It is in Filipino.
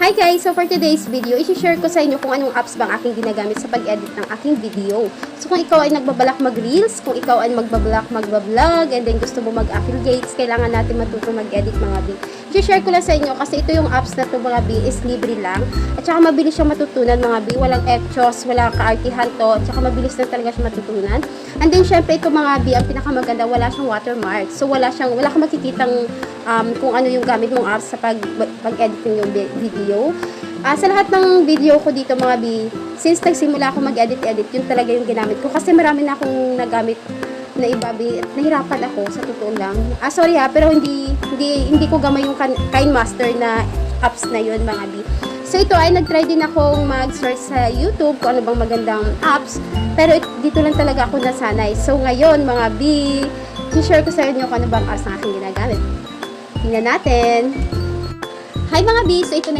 Hi guys! So for today's video, isi-share ko sa inyo kung anong apps bang aking ginagamit sa pag-edit ng aking video. So kung ikaw ay nagbabalak mag-reels, kung ikaw ay magbabalak mag-vlog, and then gusto mo mag-affiliates, kailangan natin matuto mag-edit mga bi. I-share ko lang sa inyo kasi ito yung apps na to mga bi is libre lang. At saka mabilis siyang matutunan mga bi. Walang etchos, walang kaartihan to. At saka mabilis na talaga siya matutunan. And then syempre ito mga bi, ang pinakamaganda, wala siyang watermark. So wala kang makikitang kung ano yung gamit mong apps sa pag-edit ng yung video. Sa lahat ng video ko dito mga bi, since nagsimula ako mag-edit-edit, yun talaga yung ginamit ko. Kasi marami na akong nagamit na iba bi, nahirapan ako sa totoo lang. Sorry pero hindi ko gamay yung KineMaster na apps na yun mga bi. So ito ay nag-try din akong mag-search sa YouTube kung ano bang magandang apps. Pero dito lang talaga ako nasanay. So ngayon mga bi, i-share ko sa inyo kung ano bang apps na aking ginagamit. Tingnan natin. Hi mga bi, so ito na